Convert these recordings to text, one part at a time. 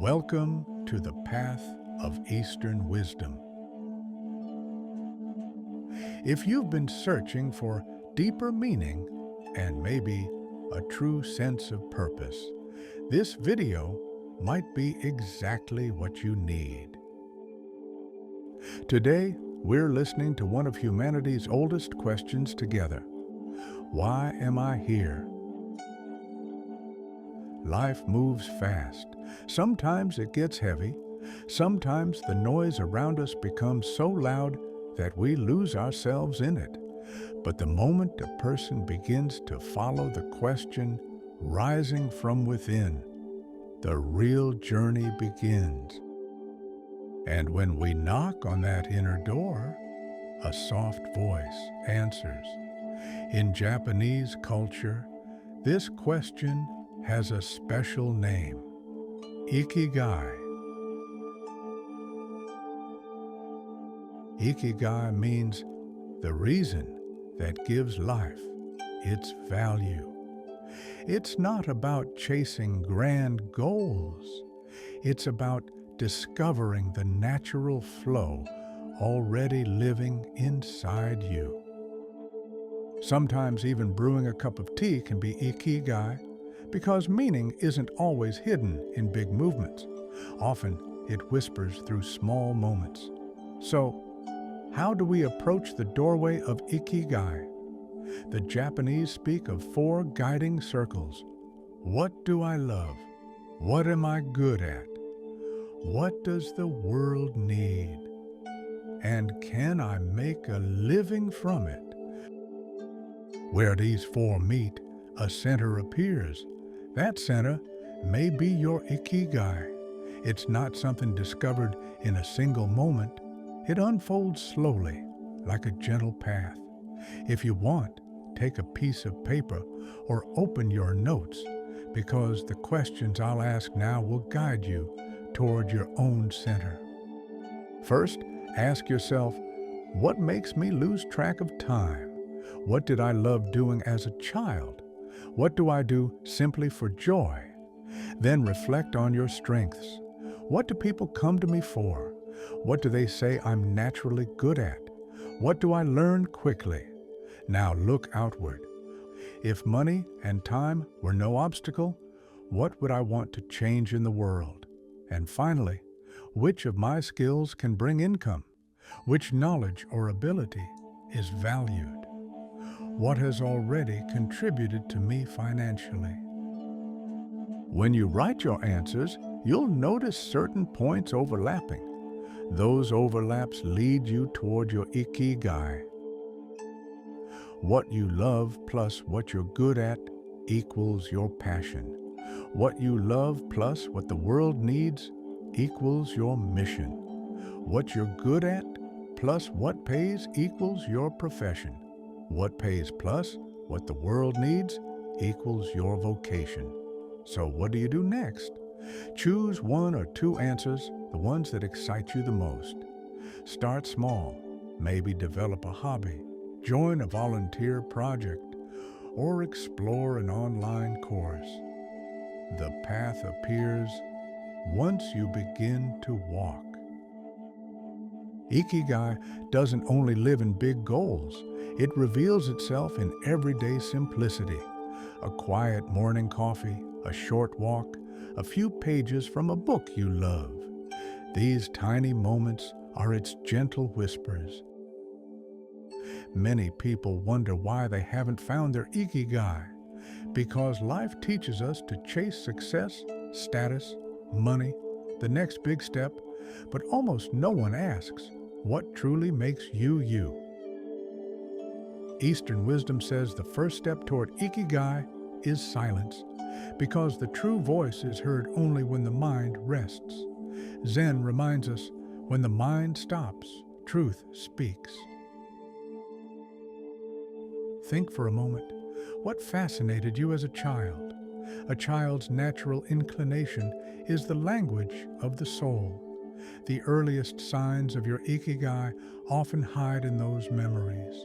Welcome to the path of Eastern wisdom. If you've been searching for deeper meaning and maybe a true sense of purpose, this video might be exactly what you need. Today, we're listening to one of humanity's oldest questions together. Why am I here? Life moves fast. Sometimes it gets heavy. Sometimes the noise around us becomes so loud that we lose ourselves in it. But the moment a person begins to follow the question rising from within, the real journey begins. And when we knock on that inner door, a soft voice answers. In Japanese culture, this question has a special name, Ikigai. Ikigai means the reason that gives life its value. It's not about chasing grand goals. It's about discovering the natural flow already living inside you. Sometimes even brewing a cup of tea can be Ikigai, because meaning isn't always hidden in big movements. Often, it whispers through small moments. So, how do we approach the doorway of Ikigai? The Japanese speak of 4 guiding circles. What do I love? What am I good at? What does the world need? And can I make a living from it? Where these 4 meet, a center appears. That center may be your Ikigai. It's not something discovered in a single moment. It unfolds slowly, like a gentle path. If you want, take a piece of paper or open your notes, because the questions I'll ask now will guide you toward your own center. First, ask yourself, what makes me lose track of time? What did I love doing as a child? What do I do simply for joy? Then reflect on your strengths. What do people come to me for? What do they say I'm naturally good at? What do I learn quickly? Now look outward. If money and time were no obstacle, what would I want to change in the world? And finally, which of my skills can bring income? Which knowledge or ability is valued? What has already contributed to me financially? When you write your answers, you'll notice certain points overlapping. Those overlaps lead you toward your Ikigai. What you love plus what you're good at equals your passion. What you love plus what the world needs equals your mission. What you're good at plus what pays equals your profession. What pays plus what the world needs equals your vocation. So what do you do next? Choose 1 or 2 answers, the ones that excite you the most. Start small, maybe develop a hobby, join a volunteer project, or explore an online course. The path appears once you begin to walk. Ikigai doesn't only live in big goals. It reveals itself in everyday simplicity. A quiet morning coffee, a short walk, a few pages from a book you love. These tiny moments are its gentle whispers. Many people wonder why they haven't found their Ikigai, because life teaches us to chase success, status, money, the next big step, but almost no one asks, what truly makes you you? Eastern wisdom says the first step toward Ikigai is silence, because the true voice is heard only when the mind rests. Zen reminds us, when the mind stops, truth speaks. Think for a moment. What fascinated you as a child? A child's natural inclination is the language of the soul. The earliest signs of your Ikigai often hide in those memories.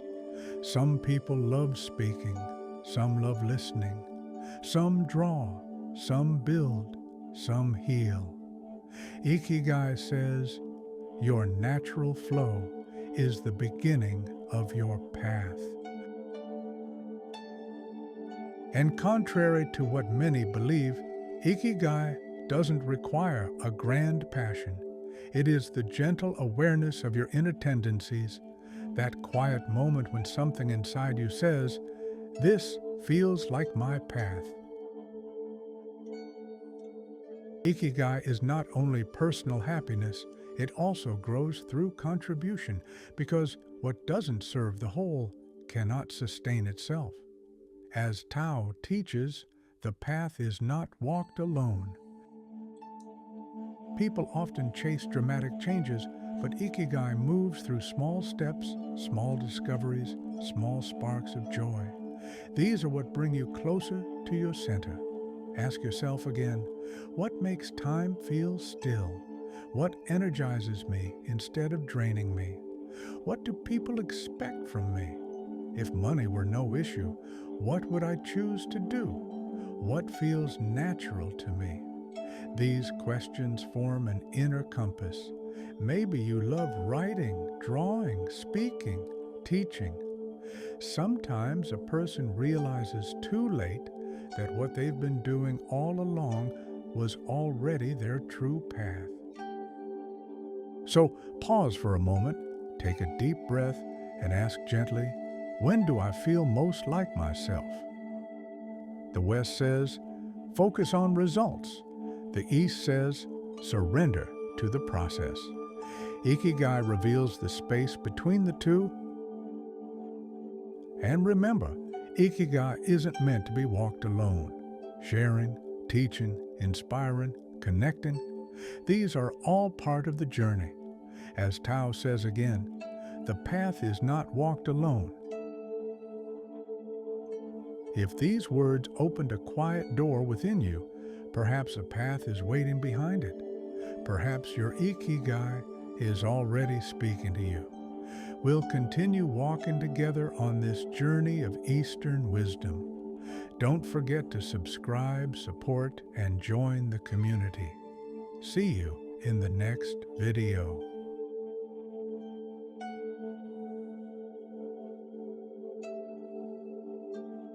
Some people love speaking, some love listening, some draw, some build, some heal. Ikigai says, your natural flow is the beginning of your path. And contrary to what many believe, Ikigai doesn't require a grand passion. It is the gentle awareness of your inner tendencies, that quiet moment when something inside you says, "This feels like my path." Ikigai is not only personal happiness, it also grows through contribution, because what doesn't serve the whole cannot sustain itself. As Tao teaches, the path is not walked alone. People often chase dramatic changes, but Ikigai moves through small steps, small discoveries, small sparks of joy. These are what bring you closer to your center. Ask yourself again, what makes time feel still? What energizes me instead of draining me? What do people expect from me? If money were no issue, what would I choose to do? What feels natural to me? These questions form an inner compass. Maybe you love writing, drawing, speaking, teaching. Sometimes a person realizes too late that what they've been doing all along was already their true path. So pause for a moment, take a deep breath, and ask gently, when do I feel most like myself? The West says, focus on results. The East says, surrender to the process. Ikigai reveals the space between the two. And remember, Ikigai isn't meant to be walked alone. Sharing, teaching, inspiring, connecting, these are all part of the journey. As Tao says again, the path is not walked alone. If these words opened a quiet door within you, perhaps a path is waiting behind it. Perhaps your Ikigai is already speaking to you. We'll continue walking together on this journey of Eastern wisdom. Don't forget to subscribe, support, and join the community. See you in the next video.